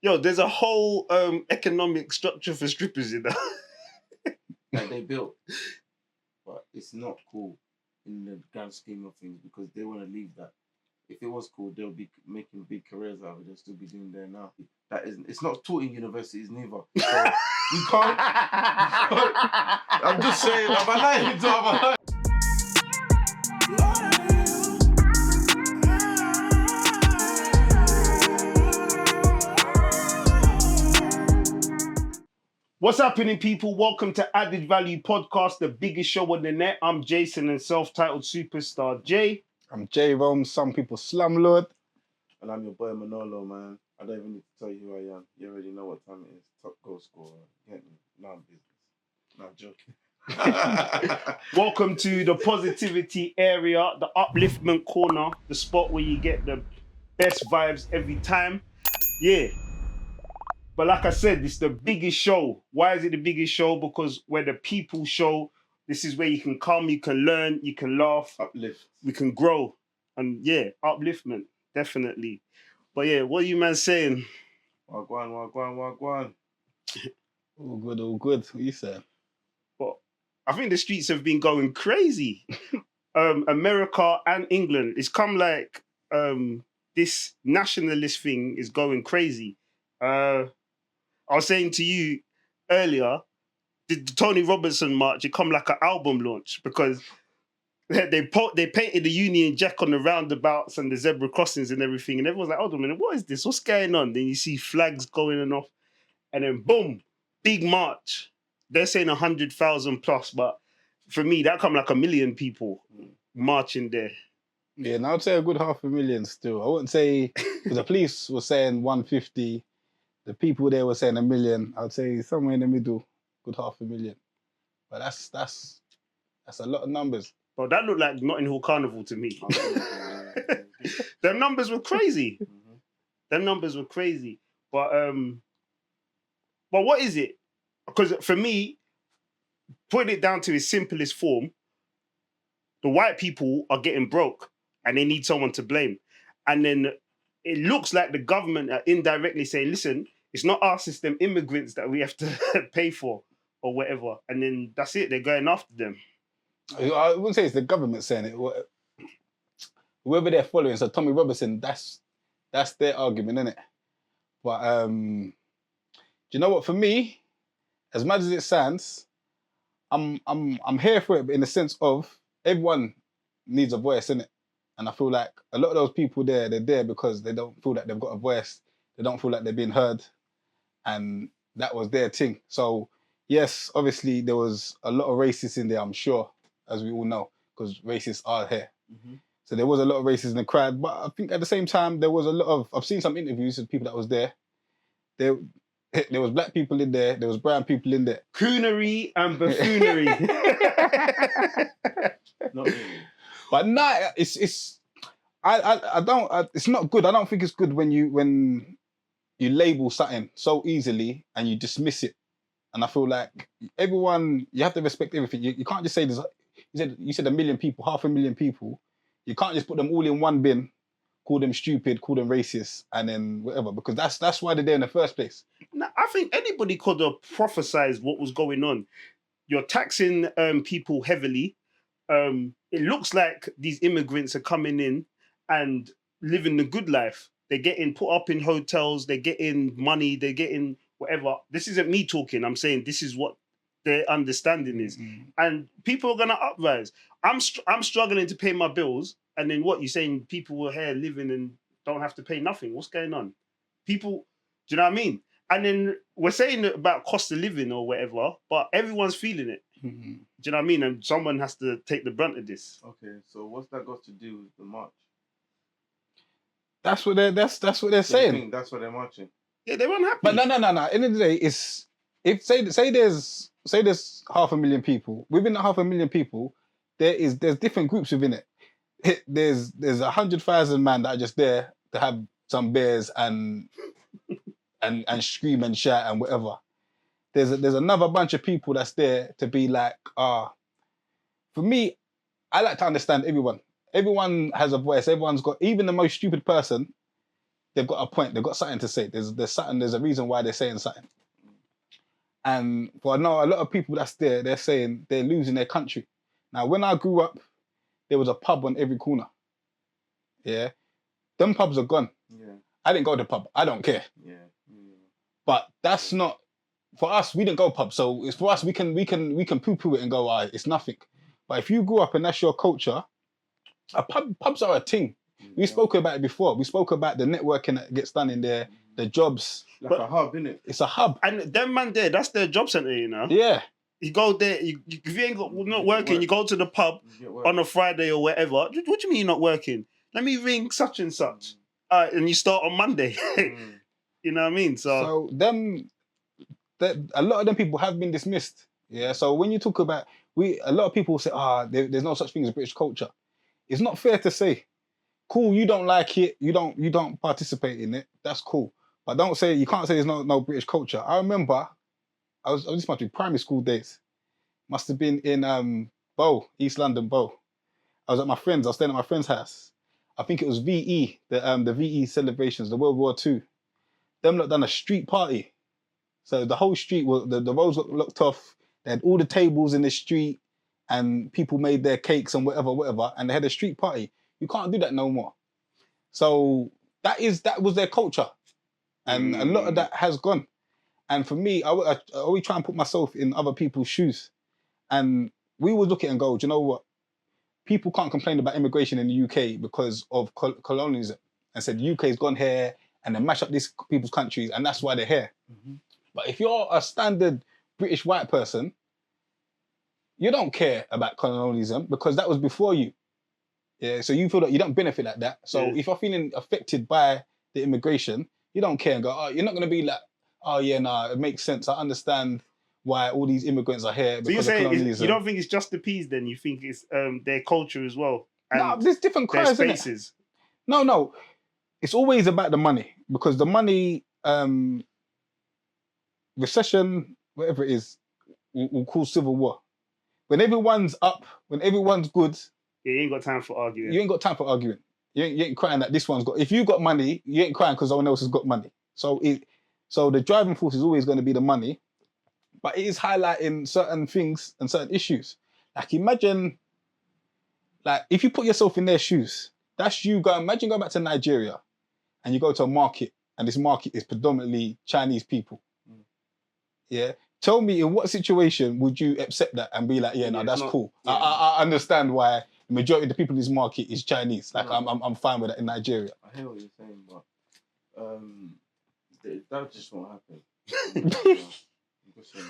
Yo, there's a whole economic structure for strippers, you know. That they built, but it's not cool in the grand scheme of things because they want to leave that. If it was cool, they'll be making big careers out of it. They'll still be doing there now. That isn't. It's not taught in universities neither. So we can't. I'm just saying. I'm lying. What's happening, people? Welcome to Added Value Podcast, the biggest show on the net. I'm Jason and self-titled superstar Jay. I'm J-Rome, some people Slumlord. And I'm your boy Manolo, man. I don't even need to tell you who I am. You already know what time it is. Top goal scorer. Get me? No, I'm business. Not joking. Welcome to the positivity area, the upliftment corner, the spot where you get the best vibes every time. Yeah. But like I said, it's the biggest show. Why is it the biggest show? Because we're the people show. This is where you can come, you can learn, you can laugh. Uplift. We can grow. And yeah, upliftment, definitely. But yeah, what are you man saying? Wagwan. All good, all good. What you saying? But I think the streets have been going crazy. America and England, it's come like this nationalist thing is going crazy. I was saying to you earlier, the Tony Robertson march, it come like an album launch because they painted the Union Jack on the roundabouts and the zebra crossings and everything, and everyone's like, hold on a minute, what is this? What's going on? Then you see flags going and off, and then boom, big march. They're saying 100,000 plus, but for me, that come like 1 million people marching there. Yeah, and I would say a good 500,000 still. I wouldn't say, because the police were saying 150, the people there were saying 1 million. I would say somewhere in the middle, good 500,000. But that's a lot of numbers. But that looked like Notting Hill Carnival to me. Them numbers were crazy. Mm-hmm. Them numbers were crazy. But what is it? Because for me, putting it down to its simplest form, the white people are getting broke and they need someone to blame. And then it looks like the government are indirectly saying, listen, it's not us, it's them immigrants that we have to pay for or whatever. And then that's it, they're going after them. I wouldn't say it's the government saying it. Whoever they're following, so Tommy Robertson, that's their argument, isn't it? But do you know what? For me, as much as it sounds, I'm here for it, but in the sense of everyone needs a voice, innit? And I feel like a lot of those people there, they're there because they don't feel like they've got a voice. They don't feel like they're being heard. And that was their thing. So yes, obviously there was a lot of racists in there, I'm sure, as we all know, because racists are here. Mm-hmm. So there was a lot of racists in the crowd, but I think at the same time, there was a lot of, I've seen some interviews with people that was there. There was black people in there, there was brown people in there. Coonery and buffoonery. Not really. But no, it's not good. I don't think it's good when you label something so easily and you dismiss it. And I feel like everyone, you have to respect everything. You can't just say there's, you said 1 million people, 500,000 people. You can't just put them all in one bin, call them stupid, call them racist, and then whatever, because that's why they're there in the first place. Now, I think anybody could have prophesized what was going on. You're taxing people heavily. It looks like these immigrants are coming in and living the good life. They're getting put up in hotels, they're getting money, they're getting whatever. This isn't me talking, I'm saying this is what their understanding is. Mm-hmm. And people are going to uprise. I'm struggling to pay my bills, and then what, you're saying people are here living and don't have to pay nothing? What's going on? People, do you know what I mean? And then we're saying about cost of living or whatever, but everyone's feeling it. Mm-hmm. Do you know what I mean? And someone has to take the brunt of this. Okay, so what's that got to do with the march? That's what they're saying. That's what they're marching. Yeah, they weren't happy. But no. At the end of the day, it's if say there's 500,000 people. Within the 500,000 people, there's different groups within it. There's 100,000 man that are just there to have some beers and scream and shout and whatever. There's another bunch of people that's there to be like, for me, I like to understand everyone. Everyone has a voice. Everyone's got, even the most stupid person, they've got a point. They've got something to say. There's something. There's a reason why they're saying something. And for now, a lot of people that's there, they're saying they're losing their country. Now, when I grew up, there was a pub on every corner. Yeah, them pubs are gone. Yeah. I didn't go to the pub. I don't care. Yeah. But that's not for us. We didn't go pub, so it's for us. We can poo-poo it and go, it's nothing. But if you grew up and that's your culture, pubs are a thing. We spoke about it before. We spoke about the networking that gets done in there, the jobs. Like a hub, innit? It's a hub. And them man there, that's their job centre, you know. Yeah. You go there, if you ain't not working, you go to the pub on a Friday or whatever. What do you mean you're not working? Let me ring such and such. And you start on Monday. You know what I mean? So a lot of them people have been dismissed. Yeah. So when you talk about a lot of people say, there's no such thing as British culture. It's not fair to say. Cool, you don't like it, you don't participate in it. That's cool. But you can't say there's no British culture. I remember this must be primary school days. Must have been in Bow, East London, Bow. I was staying at my friend's house. I think it was VE, the VE celebrations, the World War II. Them lot done a street party. So the whole street, the roads got locked off. They had all the tables in the street and people made their cakes and whatever, and they had a street party. You can't do that no more. So that was their culture. And a lot of that has gone. And for me, I always try and put myself in other people's shoes. And we would look at it and go, do you know what? People can't complain about immigration in the UK because of colonialism. And said the UK's gone here and they mash up these people's countries and that's why they're here. But if you're a standard British white person, you don't care about colonialism because that was before you. Yeah, so you feel that you don't benefit like that. So if you're feeling affected by the immigration, you don't care and go, you're not going to be like, it makes sense. I understand why all these immigrants are here because of colonialism. You don't think it's just the peas then? You think it's their culture as well? And no, there's different cries, their spaces. No. It's always about the money because the money, recession, whatever it is, will cause civil war. When everyone's up, when everyone's good, you ain't got time for arguing. You ain't got time for arguing. You ain't crying that this one's got. If you got money, you ain't crying because someone else has got money. So the driving force is always going to be the money, but it is highlighting certain things and certain issues. Like imagine, if you put yourself in their shoes, that's you going. Imagine going back to Nigeria, and you go to a market, and this market is predominantly Chinese people. Yeah. Tell me, in what situation would you accept that and be like, that's cool. Yeah. I understand why the majority of the people in this market is Chinese. I'm fine with that in Nigeria. I hear what you're saying, but that just won't happen.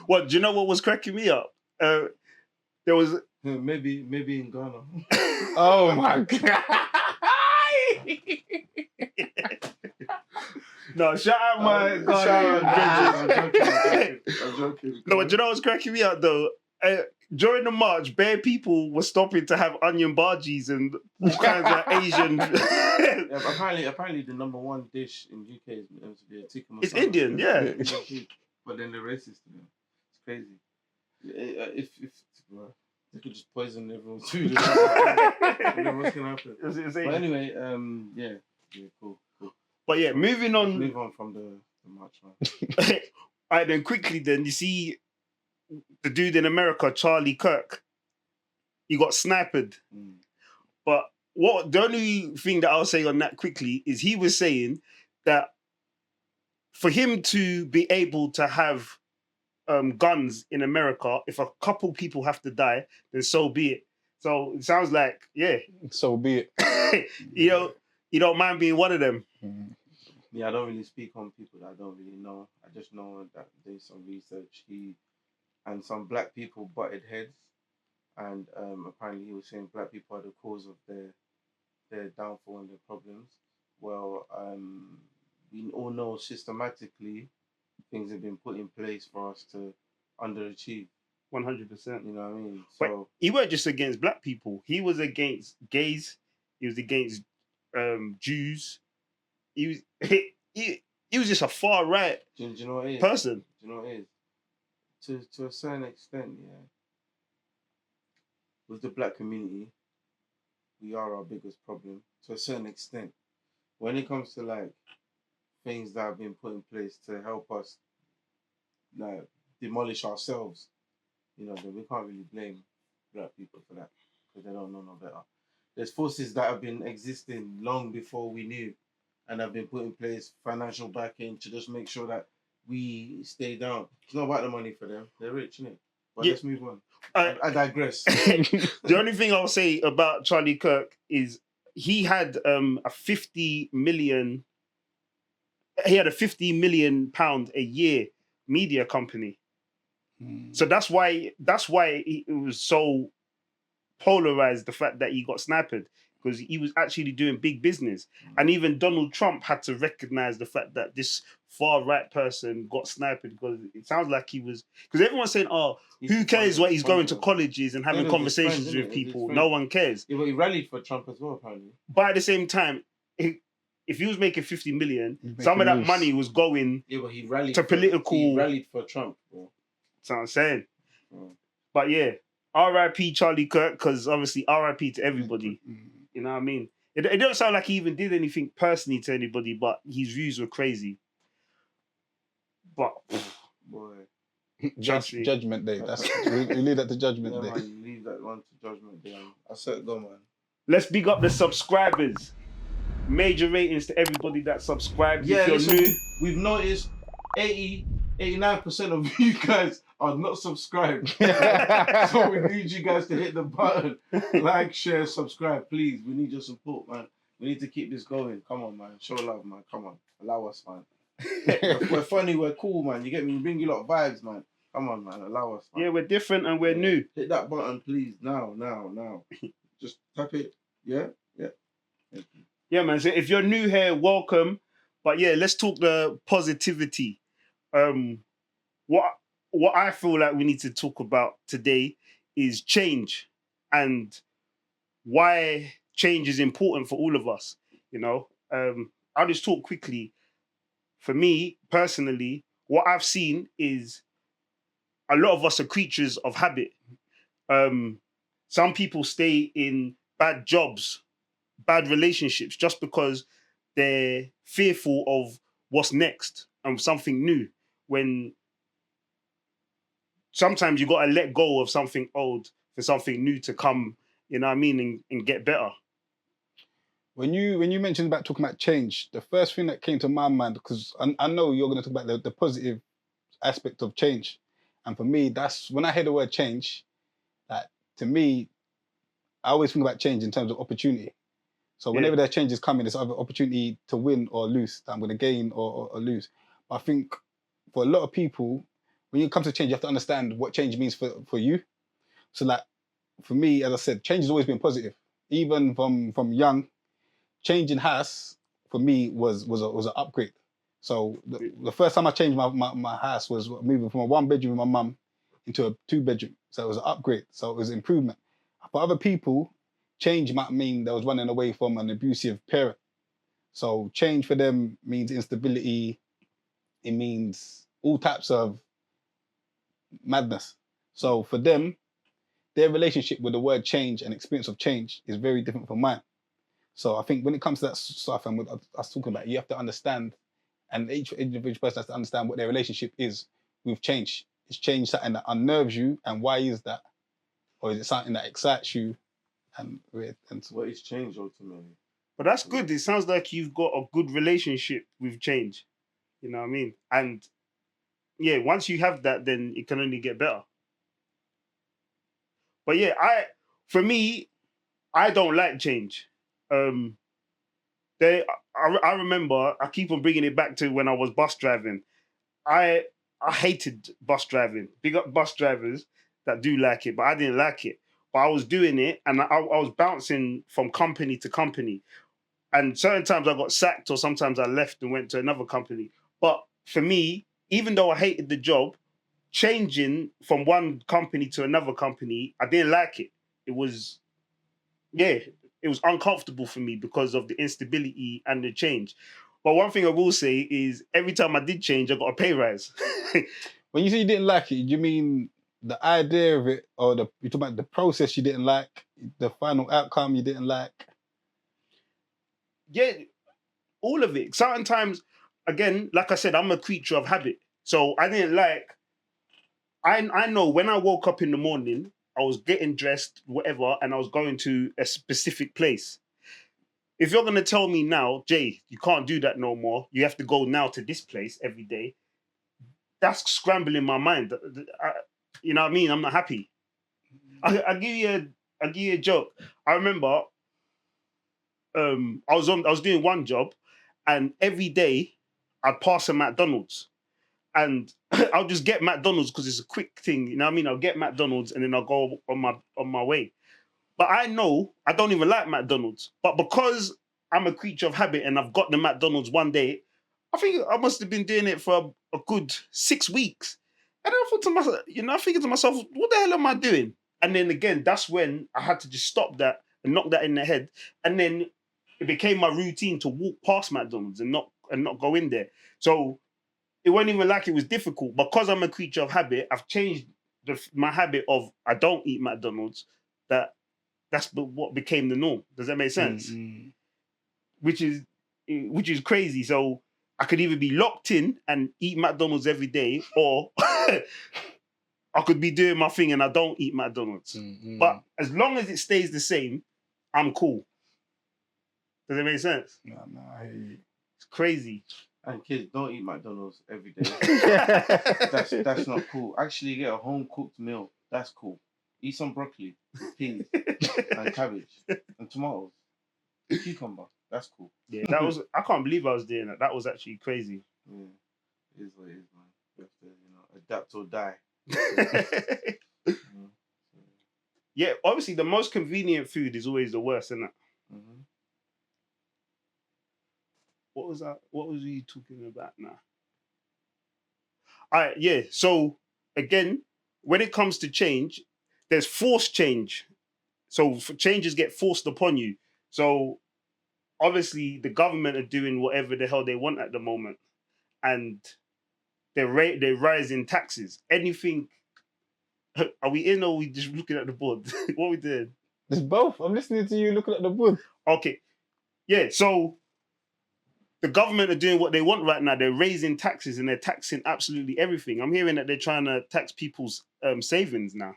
What, do you know what was cracking me up? There was maybe in Ghana. Oh my God. No, shout out my I'm joking. No, but do you know what's cracking me out though? During the march, bare people were stopping to have onion bhajis and all kinds of Asian. Apparently, the number one dish in UK is meant to be a tikka masala. It's Indian, yeah. But then they're racist to them. It's crazy. If they could just poison everyone's food, what's gonna happen? But anyway, cool. But yeah, moving on. Move on from the march, man. All right, then quickly, then you see the dude in America, Charlie Kirk. He got sniped. But the only thing that I'll say on that quickly is he was saying that for him to be able to have guns in America, if a couple people have to die, then so be it. So it sounds like, so be it. You don't mind being one of them. Yeah, I don't really speak on people that I don't really know. I just know that there's some research. He and some black people butted heads, and apparently he was saying black people are the cause of their downfall and their problems. Well, we all know systematically things have been put in place for us to underachieve. 100%. You know what I mean? But he weren't just against black people. He was against gays. He was against Jews. He was just a far right do you know what it is? person. Do you know what it is? To a certain extent, yeah. With the black community, we are our biggest problem. To a certain extent, when it comes to things that have been put in place to help us demolish ourselves, then we can't really blame black people for that because they don't know no better. There's forces that have been existing long before we knew and have been put in place, financial backing to just make sure that we stay down. It's not about the money for them. They're rich, innit? But Yeah. let's move on. I- I digress. The only thing I'll say about Charlie Kirk is he had a 50 million. He had a 50 million pound a year media company. So that's why it was so polarized, the fact that he got sniped, because he was actually doing big business. And even Donald Trump had to recognize the fact that this far right person got sniped, because it sounds like he was, because everyone's saying, oh, who cares what he's going to colleges and having conversations with people? No one cares. Yeah, but he rallied for Trump as well, apparently. But at the same time, if he was making 50 million, some of that money was going but he rallied to political. He rallied for Trump, bro. That's what I'm saying. But yeah, R.I.P. Charlie Kirk, because obviously R.I.P. to everybody. You know what I mean? It don't sound like he even did anything personally to anybody, but his views were crazy. But boy, Judgment Day. That's we leave that to Judgment Day. Man, leave that one to Judgment Day. I said it, go, man. Let's big up the subscribers. Major ratings to everybody that subscribed. Yeah, if you're listen, new, we've noticed 89% of you guys are not subscribed. So we need you guys to hit the button, like, share, subscribe, please. We need your support, man. We need to keep this going. Come on, man. Show love, man. Come on. Allow us, man. We're funny, we're cool, man. You get me? We bring you a lot of vibes, man. Come on, man. Allow us, man. Yeah, we're different and we're new. Hit that button, please. Now. Just tap it. Yeah? Yeah. Thank you. Yeah, man. So if you're new here, welcome. But yeah, let's talk the positivity. What I feel like we need to talk about today is change and why change is important for all of us. I'll just talk quickly. For me personally, what I've seen is a lot of us are creatures of habit. Some people stay in bad jobs, bad relationships, just because they're fearful of what's next and something new. When sometimes you got to let go of something old for something new to come, you know what I mean, and get better. When you mentioned about talking about change, the first thing that came to my mind, because I know you're going to talk about the positive aspect of change, and for me, that's when I hear the word change. That to me, I always think about change in terms of opportunity. So whenever there's changes coming, it's either opportunity to win or lose. That I'm going to gain or lose. But I think for a lot of people, when it comes to change, you have to understand what change means for you. So like for me, as I said, change has always been positive. Even from young, changing house for me was an upgrade. So the first time I changed my house was moving from a 1-bedroom with my mum into a 2-bedroom. So it was an upgrade. So it was improvement. For other people, change might mean they was running away from an abusive parent. So change for them means instability. It means all types of madness. So for them, their relationship with the word change and experience of change is very different from mine. So I think when it comes to that stuff, and what I was talking about, you have to understand, and each individual person has to understand what their relationship is with change. Is change something that unnerves you, and why is that? Or is it something that excites you? And what is change ultimately? But that's good. It sounds like you've got a good relationship with change. You know what I mean? And yeah, once you have that, then it can only get better. But yeah, for me, I don't like change. I remember, I keep on bringing it back to when I was bus driving. I hated bus driving. Big up bus drivers that do like it, but I didn't like it. But I was doing it, and I was bouncing from company to company. And certain times I got sacked, or sometimes I left and went to another company. But for me, even though I hated the job, changing from one company to another company, I didn't like it. It was uncomfortable for me because of the instability and the change. But one thing I will say is every time I did change, I got a pay rise. When you say you didn't like it, do you mean the idea of it, or you talk about the process you didn't like, the final outcome you didn't like? Yeah, all of it. Sometimes again, like I said, I'm a creature of habit. So I didn't like. I know when I woke up in the morning, I was getting dressed, whatever, and I was going to a specific place. If you're gonna tell me now, Jay, you can't do that no more. You have to go now to this place every day. That's scrambling my mind. You know what I mean? I'm not happy. I give you a joke. I remember I was doing one job, and every day I'd pass a McDonald's, and I'll just get McDonald's because it's a quick thing. You know what I mean? I'll get McDonald's and then I'll go on my way. But I know I don't even like McDonald's. But because I'm a creature of habit and I've got the McDonald's one day, I think I must have been doing it for a good 6 weeks. And I thought to myself, I figured to myself, what the hell am I doing? And then again, that's when I had to just stop that and knock that in the head. And then it became my routine to walk past McDonald's and not go in there. So it wasn't even like it was difficult because I'm a creature of habit. I've changed my habit of I don't eat McDonald's. That's what became the norm. Does that make sense? Mm. Which is crazy. So I could either be locked in and eat McDonald's every day, or I could be doing my thing and I don't eat McDonald's. But as long as it stays the same, I'm cool. Does that make sense? No, I hear you. It's crazy. And kids, don't eat McDonald's every day. That's not cool. Actually, get a home cooked meal. That's cool. Eat some broccoli, with peas, and cabbage, and tomatoes, cucumber. That's cool. Yeah, that was. I can't believe I was doing that. That was actually crazy. Yeah, it is what it is, man. You have to, adapt or die. Yeah, obviously the most convenient food is always the worst, isn't it? Mm-hmm. What was that? What was we talking about now? All right, yeah. So again, when it comes to change, there's forced change. So changes get forced upon you. So obviously the government are doing whatever the hell they want at the moment, and they're rising taxes. Anything? Are we in or are we just looking at the board? What we did? There's both. I'm listening to you looking at the board. Okay, yeah. So the government are doing what they want right now. They're raising taxes and they're taxing absolutely everything. I'm hearing that they're trying to tax people's savings now.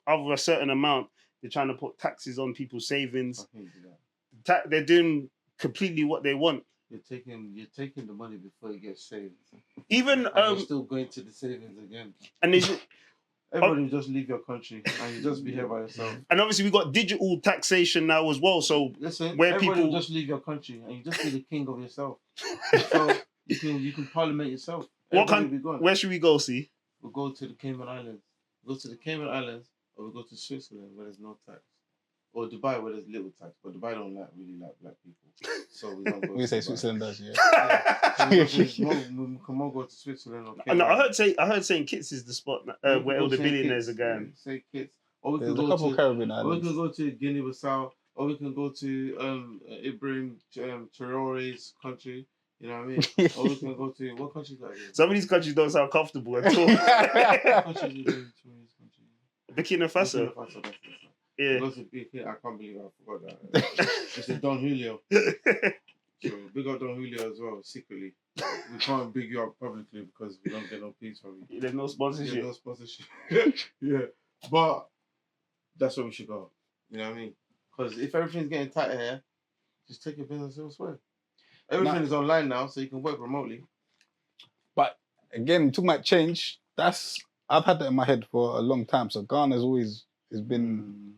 Over a certain amount, they're trying to put taxes on people's savings. I can't do that. They're doing completely what they want. You're taking the money before it gets saved. Even and you're still going to the savings again. And everybody just leave your country and you just be here by yourself. And obviously we got digital taxation now as well. So listen, where everybody people just leave your country and you just be the king of yourself. So you can parliament yourself. Where should we go? See, we'll go to the Cayman Islands. We'll go to the Cayman Islands, or we'll go to Switzerland where there's no tax, or Dubai where there's little tax. But Dubai don't really like black people, so we don't go. We say Dubai. Switzerland does, yeah. We can all go to Switzerland. Or no, I heard St. Kitts is the spot where all the billionaires are going. St. Kitts, or we there's can a couple Caribbean islands. Or we can go to Guinea-Bissau, or we can go to Ibrahim Traore's country. You know what I mean? Or we can go to what countries are there? Some of these countries don't sound comfortable at all. Burkina Faso. Yeah. I can't believe I forgot that. It's a Don Julio. So big up Don Julio as well, secretly. We can't big you up publicly because we don't get no peace from you. There's no sponsorship. Yeah. But that's where we should go. You know what I mean? Because if everything's getting tighter here, just take your business elsewhere. Everything is online now, so you can work remotely. But again, talking about change, I've had that in my head for a long time. So Ghana's always has been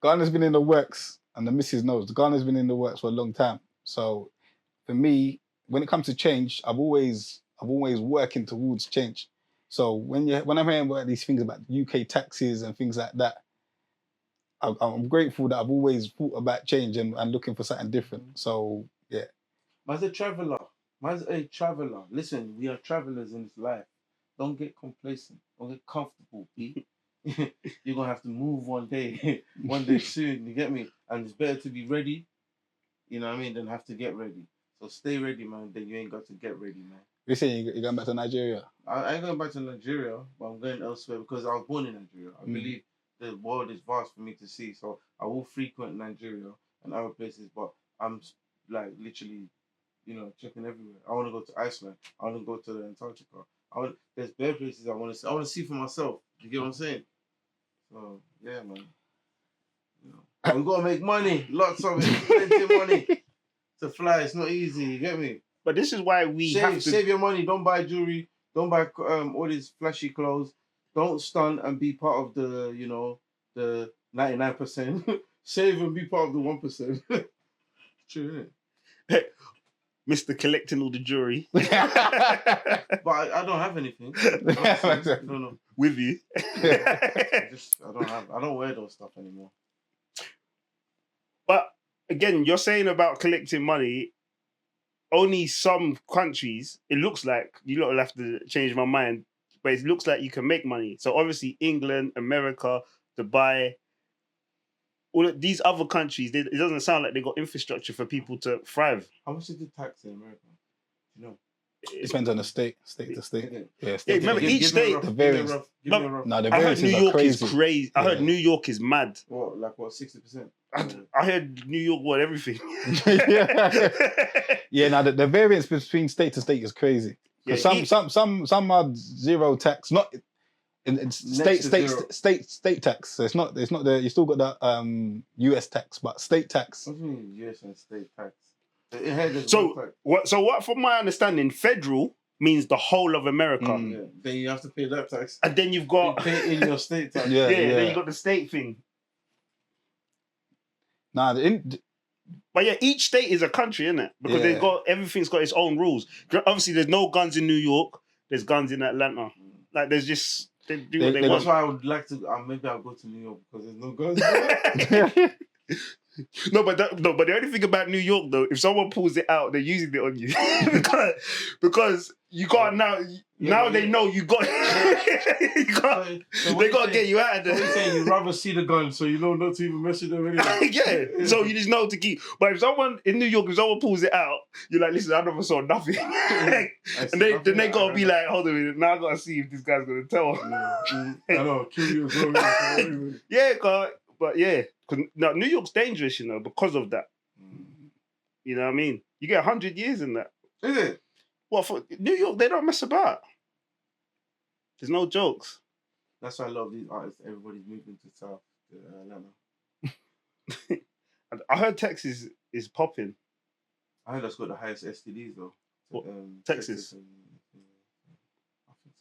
Ghana's been in the works, and the missus knows. Ghana's been in the works for a long time. So for me, when it comes to change, I've always working towards change. So when I'm hearing about these things about UK taxes and things like that, I'm grateful that I've always thought about change and looking for something different. So yeah. Man's a traveler. Listen, we are travelers in this life. Don't get complacent. Don't get comfortable, B. You're going to have to move one day soon, you get me? And it's better to be ready, you know what I mean, than have to get ready. So stay ready, man, then you ain't got to get ready, man. You're saying you're going back to Nigeria? I ain't going back to Nigeria, but I'm going elsewhere because I was born in Nigeria. I believe the world is vast for me to see, so I will frequent Nigeria and other places, but I'm like literally checking everywhere. I want to go to Iceland. I want to go to the Antarctica. There's bare places I want to see. I want to see for myself. You get what I'm saying? So yeah, man. We gotta make money. Lots of it. Plenty of money to fly. It's not easy. You get me? But this is why we have to Save your money. Don't buy jewelry. Don't buy all these flashy clothes. Don't stunt and be part of the 99%. Save and be part of the 1%. True, isn't it? Mr. collecting all the jewelry But I don't have anything. No. with you. I don't wear those stuff anymore. But again, you're saying about collecting money. Only some countries, it looks like, you lot will have to change my mind, but it looks like you can make money. So obviously England, America, Dubai, all of these other countries, it doesn't sound like they got infrastructure for people to thrive. How much is the tax in America? Do you know? It depends on the state to state. Is it? Yeah, Yeah, state remember to each state. The variance. Give me a rough. No, the I heard variances New are York crazy. is crazy. I heard Yeah. New York is mad. What, like what, 60%? I heard New York what everything. Yeah, now the variance between state to state is crazy. Yeah, 'Cause some are zero tax, not in state tax. So it's not the you still got the US tax, but state tax. What do you mean US and state tax? There's So one tax. what? From my understanding, federal means the whole of America, Yeah. Then you have to pay that tax. and then you've You got pay in your state tax. Yeah, then you got the state thing. Nah, But yeah, each state is a country, isn't it? Because they've Yeah. got everything's got its own rules. Obviously, there's no guns in New York. There's guns in Atlanta. Like there's just they do what they They want. That's why I would like to. Maybe I'll go to New York because there's no guns. No, but the only thing about New York though, if someone pulls it out, they're using it on you because you can't now. Now they know you got. You can't, they gotta get you out of What you there. saying? You'd rather see the gun so you know not to even mess with them anyway. Yeah, so you just know to keep. But if someone in New York, if someone pulls it out, you're like, listen, I never saw nothing. And then they gotta be like, hold on a minute, now I gotta see if this guy's gonna tell. I know, kill you as well. Yeah, but yeah, no, New York's dangerous, because of that. You know what I mean? You get 100 years in that. Is it? Well, for New York, they don't mess about. There's no jokes. That's why I love these artists. Everybody's moving to South Atlanta. I heard Texas is popping. I heard that's got the highest STDs though. What? Texas? I think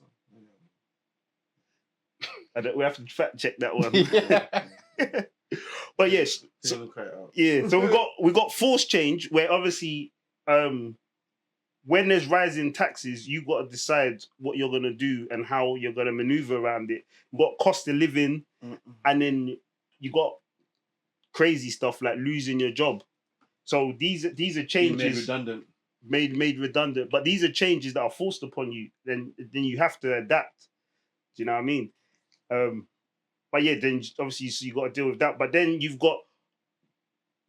so. We have to fact check that one. Yeah. But yes, They don't cry out. yeah. So we got forced change where obviously when there's rising taxes, you got to decide what you're gonna do and how you're gonna maneuver around it. You got cost of living, and then you got crazy stuff like losing your job. So these are changes made redundant. But these are changes that are forced upon you. Then you have to adapt. Do you know what I mean? But yeah, then obviously so you got to deal with that. But then you've got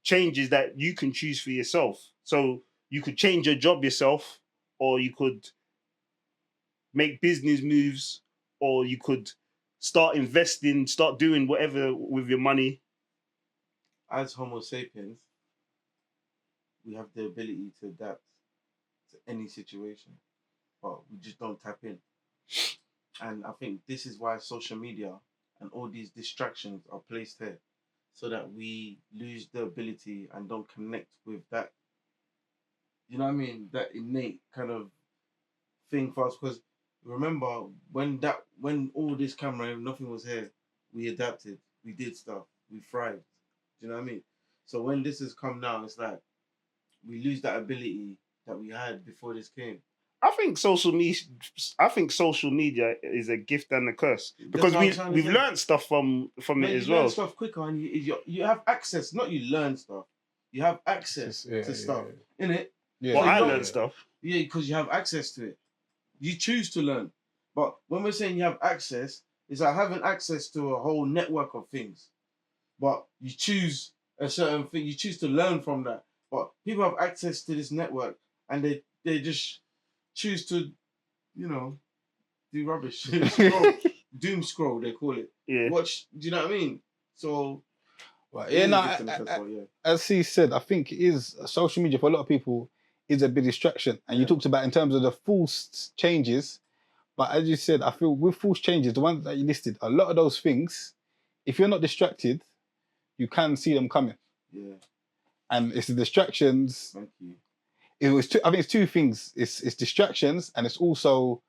changes that you can choose for yourself. So you could change your job yourself, or you could make business moves, or you could start investing, start doing whatever with your money. As Homo sapiens, we have the ability to adapt to any situation, but we just don't tap in. And I think this is why social media and all these distractions are placed here, so that we lose the ability and don't connect with that. You know what I mean? That innate kind of thing for us. Because remember when all this camera, nothing was here, we adapted, we did stuff, we thrived. Do you know what I mean? So when this has come now, it's like we lose that ability that we had before this came. I think social media is a gift and a curse because That's what I'm trying to we've say. learned stuff from it as You learn well. stuff quicker, and you have access. Not you learn stuff. You have access to stuff, innit? Yeah. Well, So I you learned don't- stuff. Yeah, because you have access to it. You choose to learn. But when we're saying you have access, it's like having access to a whole network of things. But you choose a certain thing. You choose to learn from that. But people have access to this network, and they just choose to, do rubbish. Scroll. Doom scroll, they call it. Yeah. Watch. Do you know what I mean? So. Right. Yeah, no, yeah. as he said, I think it is social media for a lot of people. is a big distraction. And you Yeah. talked about in terms of the false changes, but as you said, I feel with false changes, the ones that you listed, a lot of those things, if you're not distracted, you can see them coming. Yeah. And it's the distractions. Thank you. I think it's two things. It's distractions, and it's also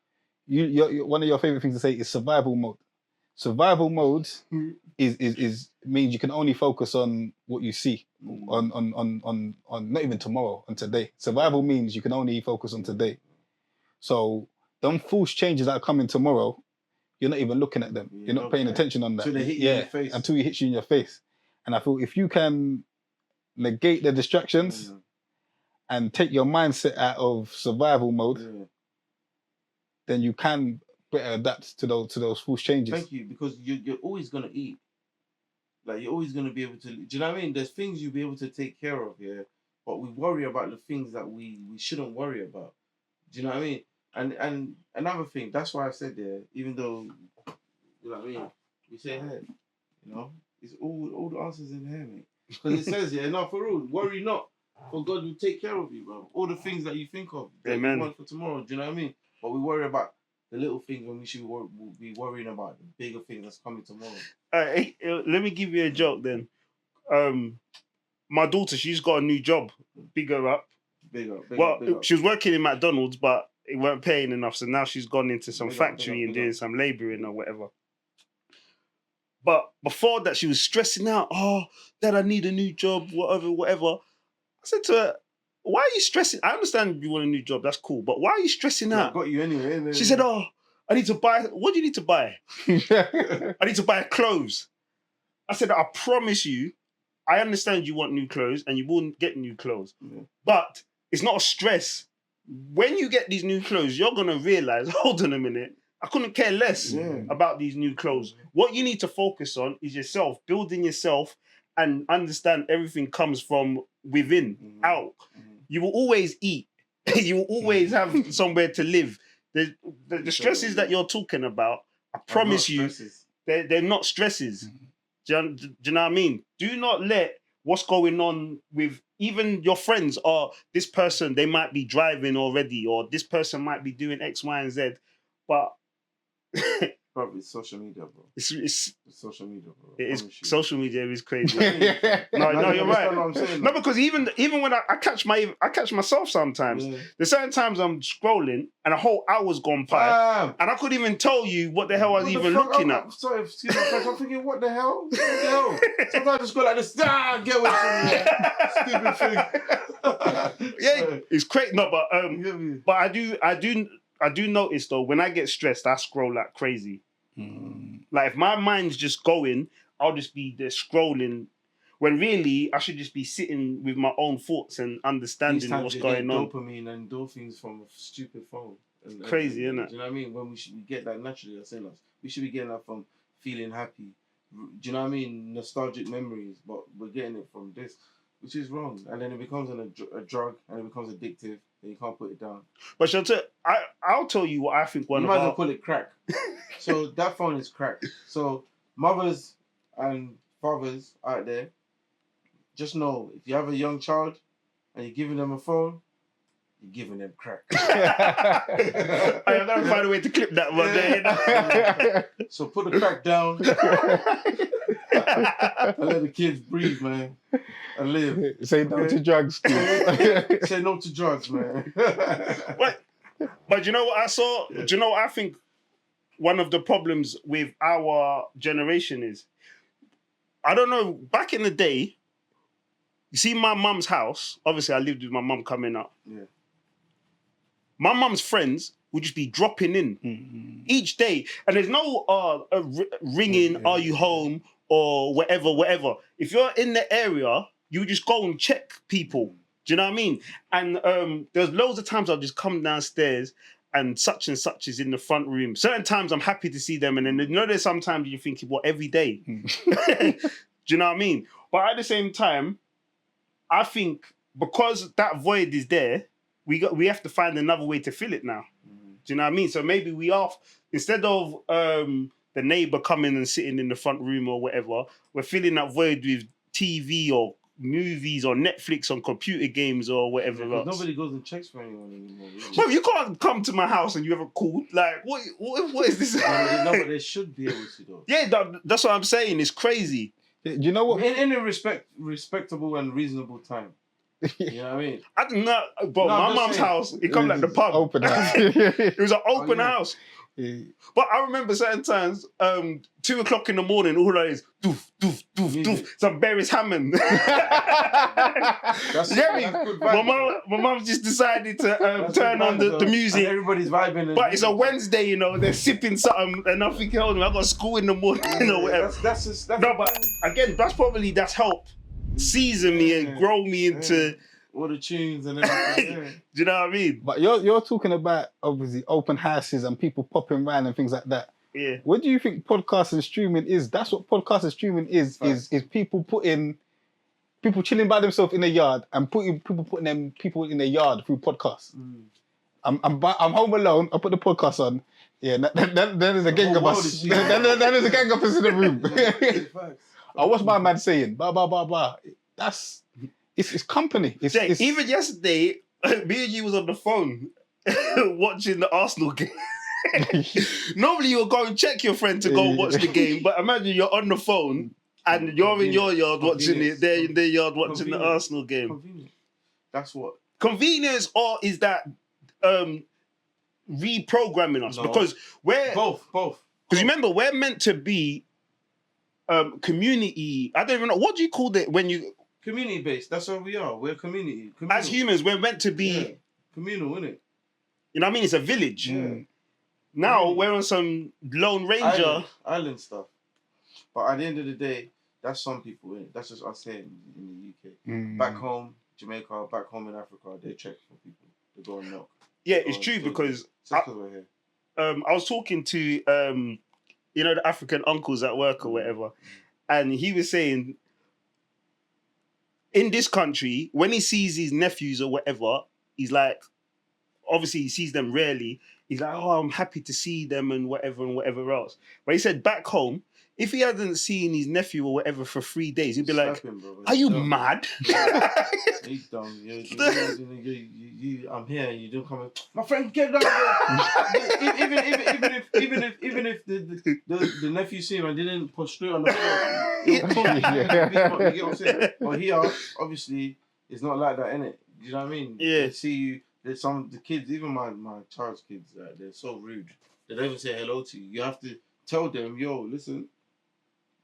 one of your favorite things to say is survival mode. Survival mode is means you can only focus on what you see on not even tomorrow, on today. Survival means you can only focus on today. So them false changes that are coming tomorrow, you're not even looking at them. You're not paying attention on that. Until they hit you in the face. Until it hits you in your face. And I feel if you can negate the distractions and take your mindset out of survival mode, then you can better adapt to those false changes. Thank you, because you're always gonna eat. Like, you're always gonna be able to. Do you know what I mean? There's things you'll be able to take care of, yeah. But we worry about the things that we shouldn't worry about. Do you know what I mean? And another thing, that's why I said there, even though, you know what I mean, we say here, you know, it's all the answers in here, mate. Because it says, yeah, no, for real, worry not, for God will take care of you, bro. All the things that you think of, that Amen. you want for tomorrow. Do you know what I mean? But we worry about the little things when we should be worrying about the bigger things that's coming tomorrow. Let me give you a joke then. My daughter, she's got a new job. Big her up. Big up. She was working in McDonald's, but it weren't paying enough, so now she's gone into some Big up, factory and doing some labouring or whatever. But before that, she was stressing out. Oh, Dad, I need a new job, whatever. I said to her, why are you stressing? I understand you want a new job, that's cool, but why are you stressing out? I got you anyway. She said, oh, I need to buy. What do you need to buy? I need to buy clothes. I said, I promise you, I understand you want new clothes and you won't get new clothes. Yeah. But it's not a stress. When you get these new clothes, you're going to realize, hold on a minute, I couldn't care less about these new clothes. What you need to focus on is yourself, building yourself, and understand everything comes from within, out. You will always eat. You will always have somewhere to live. The stresses that you're talking about, I promise you, they're not stresses. Do you know what I mean? Do not let what's going on with even your friends, or this person, they might be driving already, or this person might be doing X, Y, and Z. But probably social media, bro. It's social media, bro. It is. Social media is crazy. No, you're right. What I'm saying, no, because even when I catch myself sometimes. There's certain times I'm scrolling and a whole hour's gone by, and I couldn't even tell you what the hell I was even looking at. Sorry, excuse me, I'm thinking, what the hell? Sometimes I just go like this. Get away from me, stupid thing. Yeah, it's crazy. No, but I do notice though, when I get stressed, I scroll like crazy. Like if my mind's just going, I'll just be there scrolling. When really, I should just be sitting with my own thoughts and understanding what's going on. Dopamine and endorphins from a stupid phone. Crazy, isn't it? Do you know what I mean? When we get that naturally, we should be getting that from feeling happy. Do you know what I mean? Nostalgic memories, but we're getting it from this, which is wrong. And then it becomes a drug, and it becomes addictive, and you can't put it down. But I'll tell you what I think. You might as well call it crack. So that phone is crack. So mothers and fathers out there, just know, if you have a young child and you're giving them a phone, you're giving them crack. I gotta find a way to clip that one there. So put the crack down and let the kids breathe, man, and live. Say no to drugs. Say no to drugs, man. But you know what I saw? Do you know what I think one of the problems with our generation is? I don't know, back in the day, you see my mum's house, obviously I lived with my mum coming up. Yeah. My mum's friends would just be dropping in each day. And there's no ringing, are you home, or whatever. If you're in the area, you just go and check people. Do you know what I mean? And there's loads of times I'll just come downstairs and such is in the front room. Certain times I'm happy to see them. And then there's sometimes you think, what, every day? Do you know what I mean? But at the same time, I think because that void is there, we have to find another way to fill it now. Do you know what I mean? So maybe we are, instead of the neighbor coming and sitting in the front room or whatever, we're filling that void with TV or movies or Netflix on computer games or whatever Because else. nobody goes and checks for anyone anymore. Really. Bro, you can't come to my house and you ever called. Like, what is this? No, but they should be able to though. Yeah, that's what I'm saying. It's crazy. Do you know what? In a respectable and reasonable time. You know what I mean? I did not, bro. No, I'm my just mum's saying. house, it come like the pub. Open house. It was an open yeah. house. Yeah. But I remember certain times, 2 o'clock in the morning, all that is doof, doof, doof, Music. doof. Some Barry's Hammond. That's good vibes. My mum just decided to That's turn good on vibes, the though. music. And everybody's vibing. And But it's a Wednesday, they're sipping something, and I'm thinking, hold on, I got school in the morning or whatever. That's No, but again, that's helped season me and grow me into. all the tunes and everything. Yeah. Do you know what I mean? But you're talking about obviously open houses and people popping around and things like that. Yeah. What do you think podcast and streaming is? That's what podcast and streaming is people chilling by themselves in the yard and putting them people in the yard through podcasts. I'm home alone. I put the podcast on. Yeah, then there's a gang of us. Then there's a gang of us in the room. I watch my man saying blah blah blah blah. It's company. It's even yesterday, me and you was on the phone watching the Arsenal game. Normally you'll go and check your friend to go watch the game, but imagine you're on the phone and you're in your yard watching it, they're in their yard watching the Arsenal game. Convenient. That's what. Convenience, or is that reprogramming us? No. Because we're Both. Because remember, we're meant to be community. I don't even know, what do you call it when you, Community based. That's what we are. We're community. Communal. as humans, we're meant to be. Communal, innit? You know what I mean? It's a village. Yeah. Now we're on some Lone Ranger. Island stuff. But at the end of the day, that's some people, innit? That's just us here in the UK. Back home, Jamaica, back home in Africa, they check for people. They go and knock. Yeah, it's true because we're here. I was talking to the African uncles at work or whatever, and he was saying in this country, when he sees his nephews or whatever, he's like, obviously he sees them rarely. He's like, oh, I'm happy to see them and whatever else. But he said back home, if he hadn't seen his nephew or whatever for 3 days, he'd be like, him, bro. are you mad? He's dumb. I'm here. You don't come. My friend, get down there. even if the nephew see him and didn't prostrate on the floor, you get what I'm saying? But here, obviously, it's not like that, innit? You know what I mean? Yeah. They see you. There's the kids, even my child's kids, they're so rude. They don't even say hello to you. You have to tell them, yo, listen.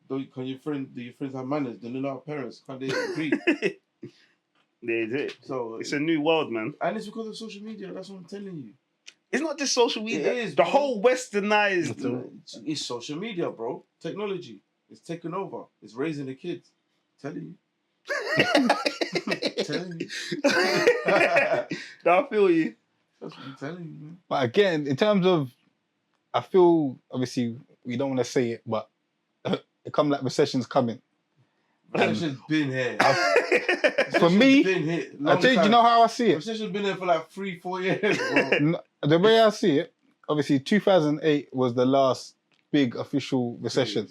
Do your friends have manners? Do they not have parents? Can't they agree? They do. So It's a new world, man. and it's because of social media. That's what I'm telling you. It's not just social media. It is, the bro. whole westernized. It's social media, bro. Technology. It's taking over. It's raising the kids. Telling you. Telling you. I feel you. That's what I'm telling you, man. But again, in terms of, I feel obviously we don't want to say it, but it come like recession's coming. Recession's been here. For me, been here. I tell you, do you know how I see it? Recession's been here for like 3-4 years, bro. The way I see it, obviously 2008 was the last big official recession.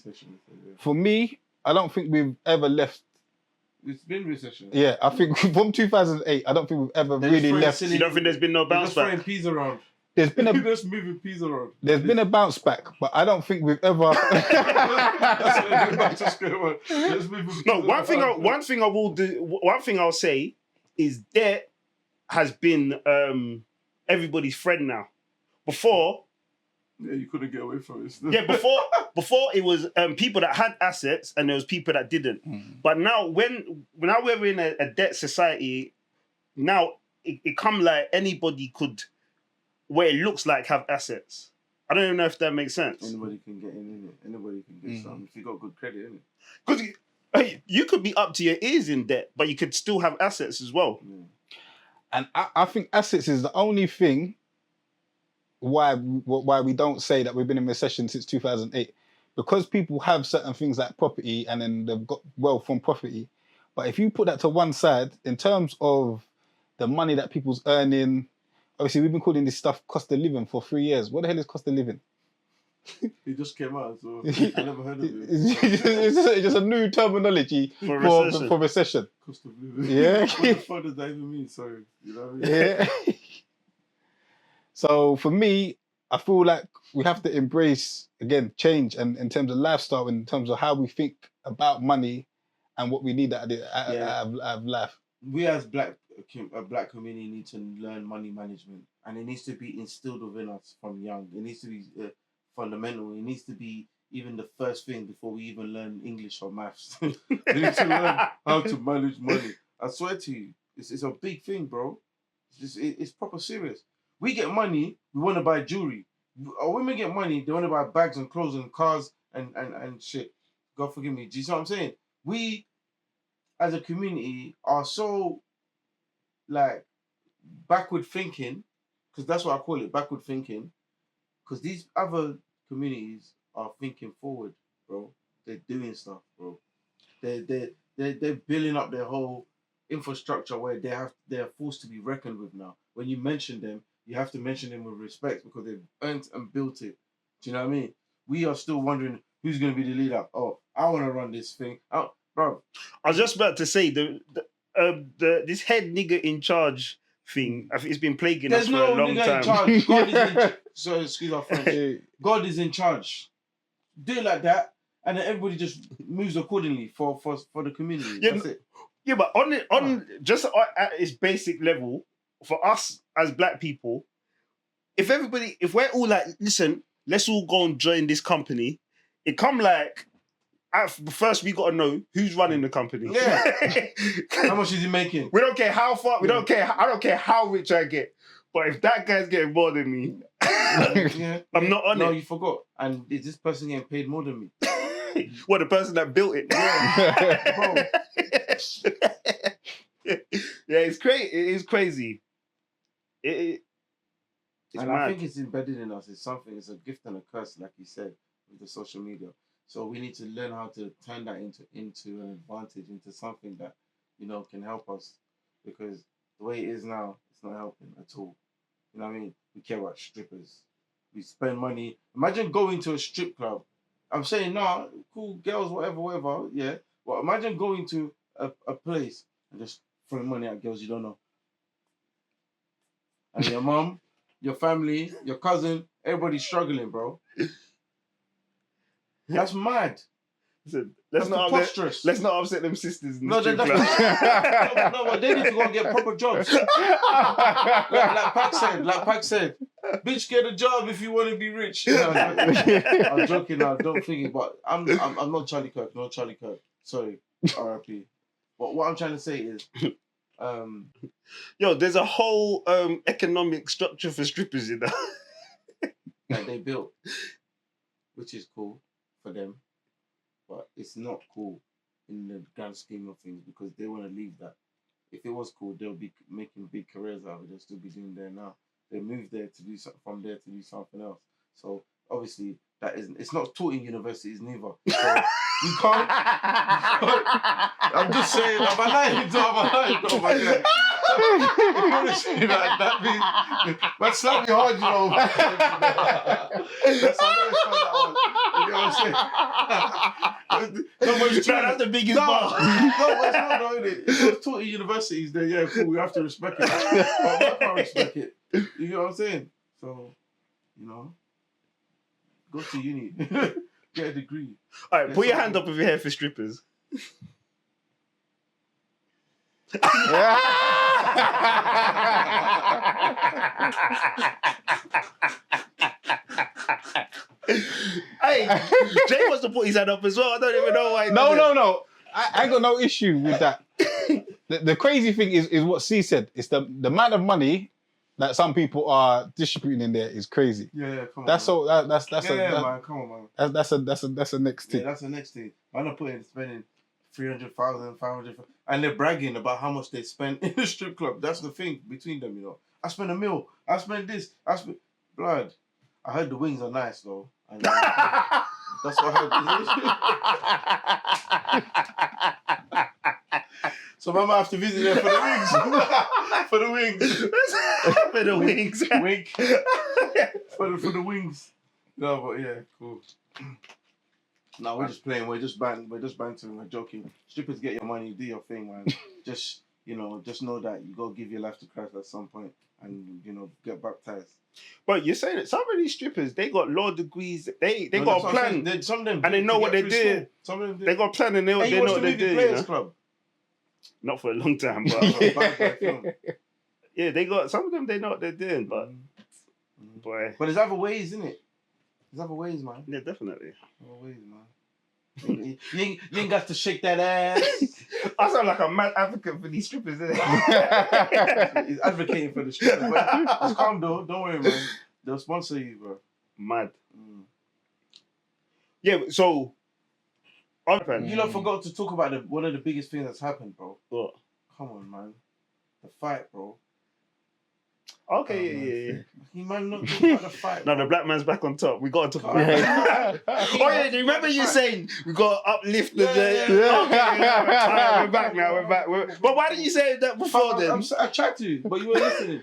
For me, I don't think we've ever left. It's been recession. Yeah, I think from 2008, I don't think we've ever They're really just left. throwing You don't think there's been no They're bounce just throwing back? peas around. There's been They're a just moving peas around. there's been a bounce back, but I don't think we've ever. That's what they're about to square one. Just moving peas No, one around. thing I'll say is debt has been everybody's friend now. Before, Yeah, you couldn't get away from it. yeah, before it was people that had assets and there was people that didn't. But now now we're in a debt society, now it come like anybody could, where it looks like, have assets. I don't even know if that makes sense. Anybody can get in it. Anybody can get something if you got good credit, innit? Because you could be up to your ears in debt, but you could still have assets as well. Yeah. And I think assets is the only thing why we don't say that we've been in recession since 2008, because people have certain things like property and then they've got wealth from property. But if you put that to one side, in terms of the money that people's earning, obviously we've been calling this stuff cost of living for 3 years. What the hell is cost of living? He just came out, so I never heard of it. It's just a new terminology For recession. for recession. Cost of living. Yeah. What the fuck does that even mean? Sorry. You know what I mean? Yeah. So for me, I feel like we have to embrace again change and in terms of lifestyle, in terms of how we think about money and what we need out of life. We as a black community need to learn money management, and it needs to be instilled within us from young. It needs to be fundamental. It needs to be even the first thing before we even learn English or maths. We need to learn how to manage money. I swear to you, it's a big thing, bro. It's proper serious. We get money, we want to buy jewelry. Our women get money, they want to buy bags and clothes and cars and shit. God forgive me. Do you see what I'm saying? We, as a community, are so like backward thinking, because that's what I call it, backward thinking. Because these other communities are thinking forward, bro. They're doing stuff, bro. They're building up their whole infrastructure where they're forced to be reckoned with now. When you mention them, you have to mention them with respect because they've earned and built it. Do you know what I mean? We are still wondering who's going to be the leader. Oh, I want to run this thing. Oh, bro. I was just about to say this head nigger in charge thing. I think it's been plaguing us There's for no a long nigga time. in charge. God is in charge. So excuse our French. God is in charge. Do it like that, and then everybody just moves accordingly for the community. Yeah, That's it. Yeah, but just at its basic level, for us as black people, if we're all like, listen, let's all go and join this company, it come like, first we got to know who's running the company. Yeah. How much is he making? We don't care how far, I don't care how rich I get. But if that guy's getting more than me, I'm not on it. No, you forgot. And is this person getting paid more than me? Well, the person that built it. Yeah, bro. Yeah, it's crazy. It is crazy. It's and mad. I think it's embedded in us. It's something. It's a gift and a curse, like you said, with the social media. So we need to learn how to turn that into an advantage, into something that can help us. Because the way it is now, it's not helping at all. You know what I mean? We care about strippers. We spend money. Imagine going to a strip club. I'm saying, nah, cool girls, whatever, yeah. But imagine going to a place and just throwing money at girls you don't know. And your mom, your family, your cousin, everybody's struggling, bro. That's mad. Listen, That's preposterous. let's not upset them sisters in the No, strip that's club. no, but they need to go and get proper jobs. like Pac said, bitch, get a job if you want to be rich. I'm joking now, don't think it, but I'm not Charlie Kirk, no Charlie Kirk. Sorry, RIP. But what I'm trying to say is, Yo, there's a whole economic structure for strippers, that they built, which is cool for them. But it's not cool in the grand scheme of things because they want to leave that. If it was cool, they'll be making big careers out of it. They'll still be doing there now. They moved there to do from there to do something else. So obviously it's not taught in universities neither. So you can't. I'm just saying. I'm lying. Oh my God. If you want to say that slap me hard, That's how I know it's that one. You know what I'm saying? That's the biggest part. No, but it's not though, innit? If it's taught in universities, then yeah, cool, we have to respect it. But I can't respect it. You know what I'm saying? So, go to uni. Get a degree. All right, put your hand up if you're here for strippers. Hey, Jay wants to put his hand up as well. I don't even know why. No. I got no issue with that. The crazy thing is what C said. It's the amount of money that some people are distributing in there is crazy. Yeah, come on. That's man. so that's man. Come on, man. That's the next thing. Yeah, that's the next thing. I'm not spending 300,000, 500,000, and they're bragging about how much they spend in the strip club. That's the thing between them, I spend $1 million. I spend this. I spend blood. I heard the wings are nice though. And, that's what I heard. So I might have to visit there for the wings. For the wings. For the wings. Wink. For the wings. No, but yeah, cool. No, we're just playing. We're just bantering. We're joking. Strippers, get your money, do your thing, man. Just just know that you gotta give your life to Christ at some point, and get baptized. But you're saying that some of these strippers, they got law degrees. They No, got that's a what I'm plan, saying. Some of them and they do know to what get they're through doing. school. Some of them do. They got a plan, and they Hey, you know watched what the they're movie doing. Players Club? Not for a long time, but Bad boy film. yeah, they got some of them. They know what they're doing, but boy, But there's other ways, isn't it? There's other ways, man. yeah, definitely. Other ways, man. You ain't got to shake that ass. I sound like a mad advocate for these strippers. Isn't He's advocating for the strippers. But just calm, though. Don't worry, man. They'll sponsor you, bro. Mad. Yeah, so You lot forgot to talk about one of the biggest things that's happened, bro. What? Come on, man. The fight, bro. Okay, yeah. You might not talk about the fight. No, bro. the black man's back on top. We got to talk about Yeah. Oh yeah, do you remember you saying we got to uplift the? Yeah. Okay, alright, we're back now. We're back. But why didn't you say that before then? I tried to, but you weren't listening.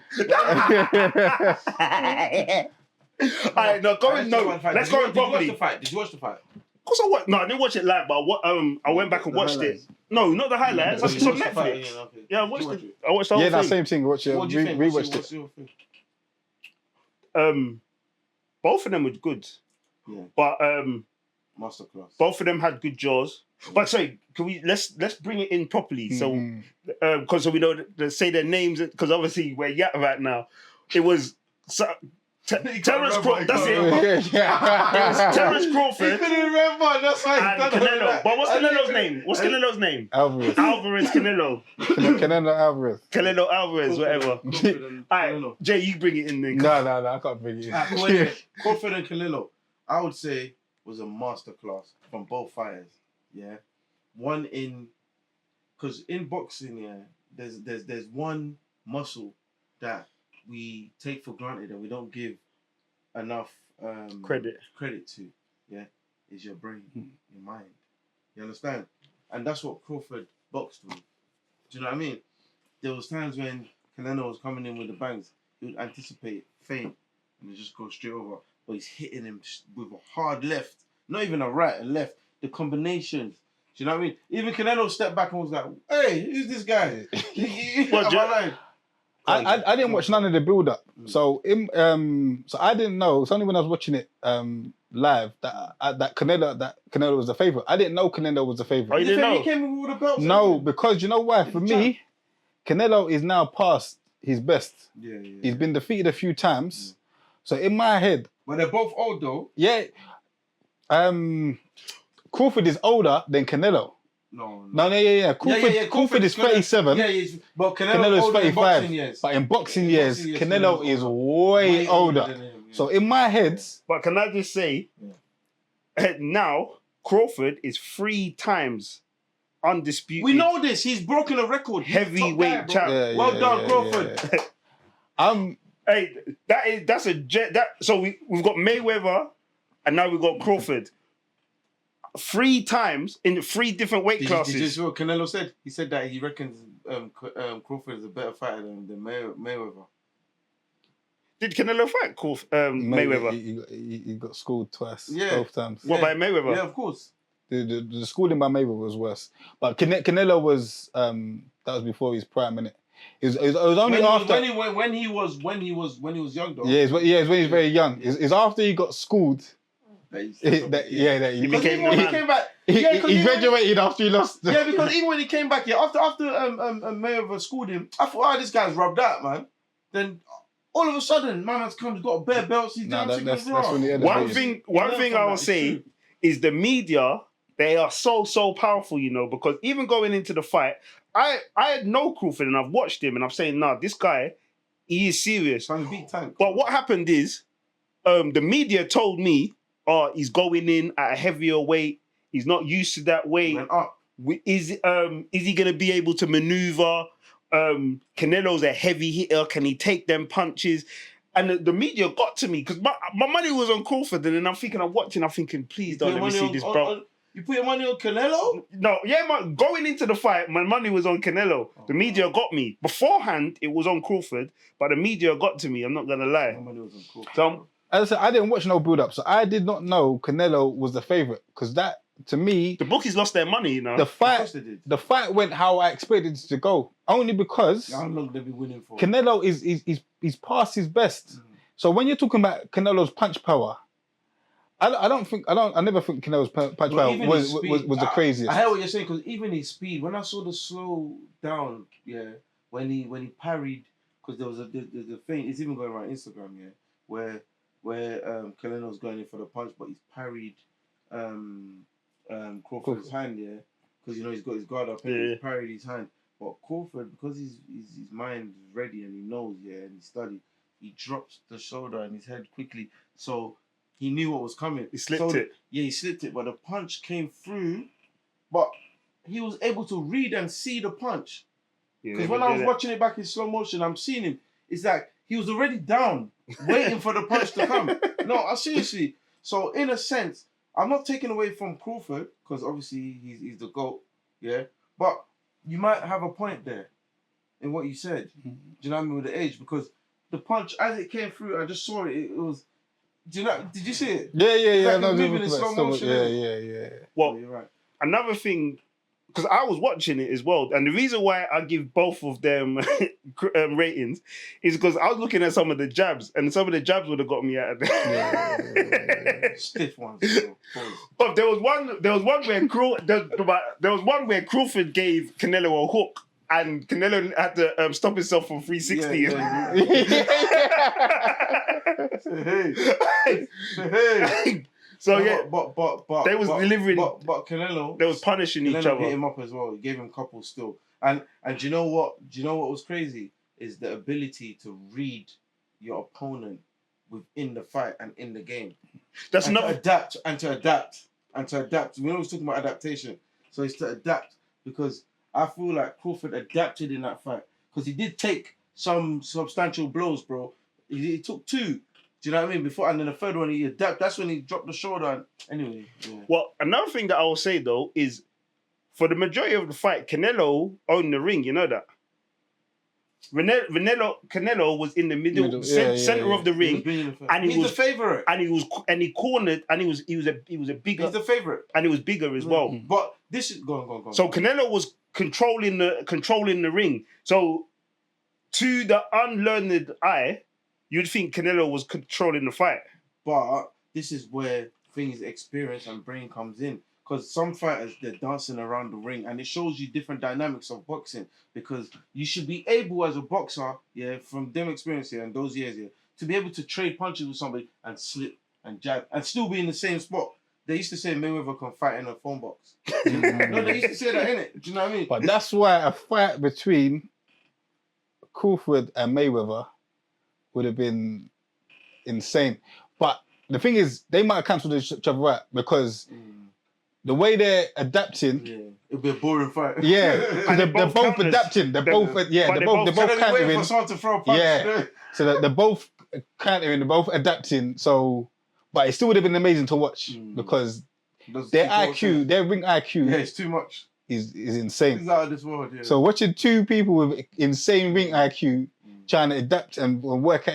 Alright, no, go in. No, let's go in properly. Did you watch the fight? Of course, I watched. No, I didn't watch it live, but I went back and watched it. No, not the highlights. It's on Netflix. Yeah, I watched it. I watched the whole Yeah, that thing. same thing. Watch it. What do you think? Rewatched What's it. your thing? Both of them were good. Yeah. But Masterclass. both of them had good jaws. But sorry, can we let's bring it in properly. So because we know to say their names, because obviously we're right now. It was Terrence Crawford. That's it. It was Terrence Crawford. He couldn't remember. That's why And Canelo. But what's Canelo's name? What's Canelo's name? Alvarez. Alvarez Canelo. Canelo Alvarez. Canelo Alvarez, whatever. Alright, Jay, you bring it in then. No, I can't bring it in. Wait. Crawford and Canelo, I would say, was a masterclass from both fighters. Yeah, because in boxing, yeah, there's one muscle that we take for granted and we don't give enough credit to. Yeah, is your brain, your mind. You understand? And that's what Crawford boxed with. Do you know what I mean? There was times when Canelo was coming in with the bangs, he would anticipate, feint, and just go straight over. But he's hitting him with a hard left, not even a right, a left. The combinations. Do you know what I mean? Even Canelo stepped back and was like, "Hey, who's this guy?" I didn't watch none of the build up, so I didn't know. It's only when I was watching it live that Canelo was the favorite. I didn't know Canelo was the favorite. Oh, you didn't know? He came with all the belts. No, because you know why? For me, Canelo is now past his best. Yeah. He's been defeated a few times, so in my head, But they're both old though. yeah. Crawford is older than Canelo. No. Crawford is 37. Yeah, but Canelo's older in 35. boxing years. But in boxing years, Canelo is way older. than him, yeah. So in my head, But can I just say, now Crawford is 3 times undisputed. We know this. He's broken a record. He's Heavyweight top guy, bro. champ. Well done, Crawford. Hey, that's a jet. So we've got Mayweather, and now we've got Crawford. 3 times in 3 different weight classes. Did you see what Canelo said? He said that he reckons Crawford is a better fighter than Mayweather. Did Canelo fight Mayweather? He got schooled twice, Yeah. both times. What, by Mayweather? Yeah, of course. The schooling by Mayweather was worse. But Canelo was that was before his prime, innit? It was only after when he was young though. it's when he was very young. It's after he got schooled. He became when he came back. He graduated after he lost. Yeah, because even when he came back, after Mayweather schooled him, I thought, this guy's rubbed out, man. Then all of a sudden, man has come, got a bare belts. He's dancing that's as well. when he One thing I will say is the media. They are so powerful, because even going into the fight, I had no Crawford and I've watched him and I'm saying, nah, this guy, he is serious. But what happened is, the media told me, he's going in at a heavier weight. He's not used to that weight. Is he going to be able to maneuver? Canelo's a heavy hitter. Can he take them punches? And the media got to me because my money was on Crawford, and then I'm thinking, please don't let me see this, bro. You put your money on Canelo? No, going into the fight, my money was on Canelo. The media got me. Beforehand, it was on Crawford, but the media got to me. I'm not gonna lie. My money was on Crawford. So as I said, I didn't watch no build up, so I did not know Canelo was the favorite because that to me The bookies lost their money, you know. the Of course fight they did. the fight went how I expected it to go only because How long they be winning for? Canelo is past his best. So when you're talking about Canelo's punch power, I never think Canelo's punch But power even was his speed, the craziest. I hear what you're saying because even his speed, when I saw the slow down, when he parried, because there was the thing, it's even going around Instagram, where Canelo's going in for the punch, but he's parried Crawford's hand, because he's got his guard up and he's parried his hand. But Crawford, because his mind is ready and he knows, and he studied, he drops the shoulder and his head quickly, so he knew what was coming. He slipped it. Yeah, he slipped it, but the punch came through. But he was able to read and see the punch. Because when I was watching it back in slow motion, I'm seeing him. It's like he was already down, waiting for the punch to come. No, seriously. So in a sense, I'm not taking away from Crawford because obviously he's the GOAT. Yeah, but you might have a point there in what you said. Do you know what I mean with the age? Because the punch as it came through, I just saw it. It was. Did you see it? Yeah. Like moving in slow motion. Yeah. Well, you're right. another thing, because I was watching it as well, and the reason why I give both of them ratings is because I was looking at some of the jabs, and some of the jabs would have got me out of there. Stiff ones. But there was one where Crawford gave Canelo a hook, and Canelo had to stop himself from 360. Hey. So but they was delivering. But Canelo, They was punishing each Canelo other. hit him up as well. He gave him couples still. And do you know what? Do you know what was crazy? Is the ability to read your opponent within the fight and in the game. That's and not to adapt. We always talking about adaptation. So it's to adapt because I feel like Crawford adapted in that fight because he did take some substantial blows, bro. He took two. Do you know what I mean? Before, and then the third one, he adapted. That's when he dropped the shoulder. And anyway. Yeah. Well, another thing that I will say though is, for the majority of the fight, Canelo owned the ring. You know that. Canelo was in the middle center of the ring, and he's the favorite. And he cornered, and he was a bigger. He's the favorite, and he was bigger as well. But this is go on. So Canelo was controlling the ring. So to the unlearned eye, you'd think Canelo was controlling the fight. But this is where things, experience and brain comes in. Because some fighters, they're dancing around the ring and it shows you different dynamics of boxing. Because you should be able as a boxer, from them experience here and those years here, to be able to trade punches with somebody and slip and jab and still be in the same spot. They used to say Mayweather can fight in a phone box. No, they used to say that, innit? Do you know what I mean? But that's why a fight between Crawford and Mayweather would have been insane. But the thing is, they might have cancelled each other out because the way they're adapting, it'd be a boring fight. Yeah, and they're both adapting. They're both countering. Waiting for someone to throw a punch. Yeah, so they're both countering. They're both adapting. So, but it still would have been amazing to watch because their IQ, their ring IQ, it's too much. Is insane. It's out of this world. Yeah. So watching two people with insane ring IQ trying to adapt and work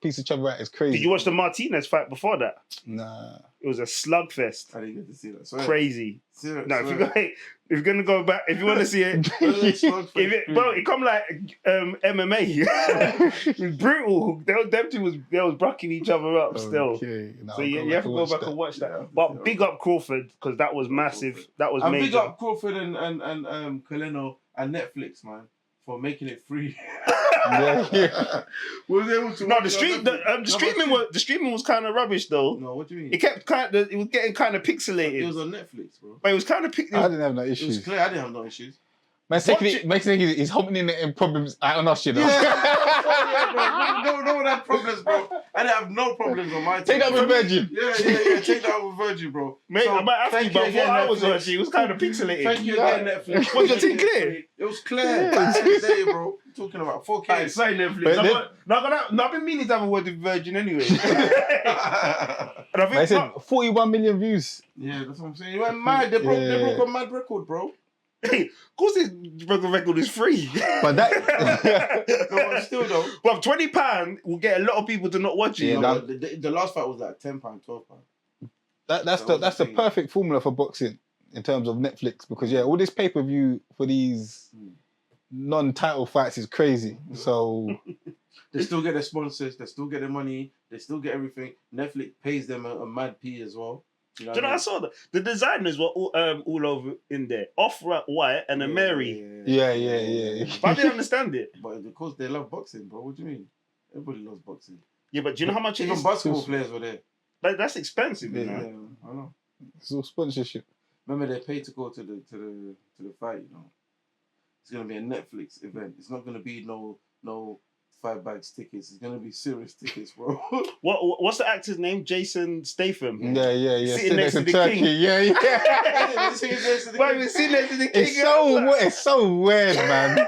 piece each other out is crazy. Did you watch the Martinez fight before that? Nah. It was a slugfest. I didn't get to see that. Crazy. If you're gonna go back, if you want to see it, it come like MMA. It's brutal. They was brucking each other up still. No, so you have to go back and watch that. But big up Crawford because that was massive. That was major. Big up Crawford and Canelo and Netflix, man, for making it free. Was able to the streaming was kind of rubbish though. No, what do you mean? It was getting kind of pixelated. It was on Netflix, bro. But it was kind of I didn't have no issues. It was clear. I didn't have no issues. Makes he's hopping in problems on us, you know. No one had problems, bro. I didn't have no problems on my team. Take that with Virgin. Yeah. Take that with Virgin, bro. Mate, I might ask you, but what I was watching, it was kind of pixelated. Thank you again, Netflix. Was your thing clear? It was clear. Day, bro. Talking about 4K. Right, sorry, Netflix. I've been meaning to have a word with Virgin anyway. And I think 41 million views. Yeah, that's what I'm saying. You went mad. They broke a mad record, bro. Hey, of course, his broken record is free. But that, No, but still though. But £20 will get a lot of people to not watch it. Yeah, you No, know? but the last fight was like £10, £12. that's That the was that's the the thing. perfect formula for boxing in terms of Netflix, because all this pay-per-view for these non-title fights is crazy. So They still get their sponsors, they still get their money, they still get everything. Netflix pays them a mad P as well. You know Do you know, I saw that the designers were all over in there. Off-white and a Mary. yeah. But I didn't understand it. But of course they love boxing, bro. What do you mean? Everybody loves boxing. Yeah, but do you know how much it Even is? basketball players were there. Like, that's expensive, you Yeah. know? Yeah, I know. It's all sponsorship. Remember they paid to go to the fight, you know. It's gonna be a Netflix event. It's not gonna be no 5 bags tickets. It's gonna be serious tickets, bro. What's the actor's name? Jason Statham. Yeah. Sitting next to the Turkey. king. Yeah. Why we sitting next to the king? It's so weird, man.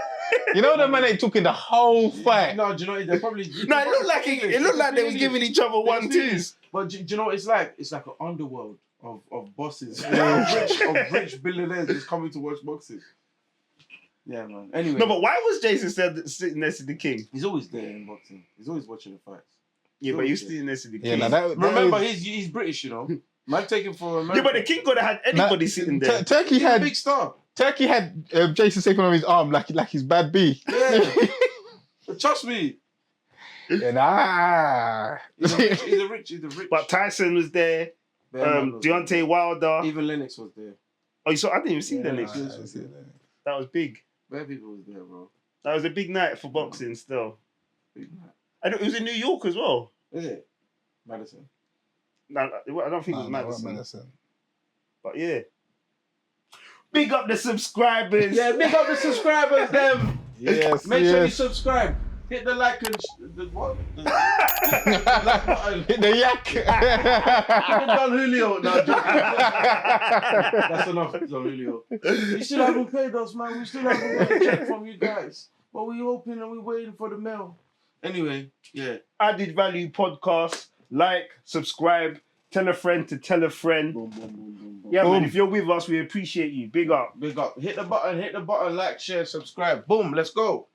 You know the man ain't talking the whole fight. No, do you know they probably? No, it looked like it looked like they was giving each other 1-2s. But do you know what it's like? It's like an underworld of bosses, Yeah. of rich billionaires just coming to watch boxing. Yeah, man. Anyway, No, but why was Jason sitting next to the king? he's always there in boxing. He's always watching the fights. Yeah, but he was sitting next to the Yeah, king. now Remember, is- he's British, you know. Man, taking for America. Yeah, but the king could have had anybody sitting there. Turkey He's a had big star. Jason Statham on his arm like his bad B. Yeah, trust me. Yeah, He's a rich. But Tyson was there. Man was Deontay there. Wilder. Even Lennox was there. Oh, you saw? I didn't even see Yeah, the next. nah. That was big. Bare people was there, bro. That was a big night for boxing. Still, Big night. and it was in New York as well. Is it? Madison. No, I don't think it was Madison. Madison. But yeah, big up the subscribers. Yeah, big up the subscribers, them. Yes, Make sure you yes. subscribe. Hit the like and the what? The like button. Hit the yak. Even Don Julio. No, I'm joking. That's enough, Don Julio. We still haven't paid us, man. We still haven't got a check from you guys. But we hoping and we waiting for the mail. Anyway, yeah. Added Value Podcast. Like, subscribe, tell a friend to tell a friend. Boom, boom, boom, boom, boom. Yeah, man. Boom. If you're with us, we appreciate you. Big up. Big up. Hit the button, like, share, subscribe. Boom, let's go.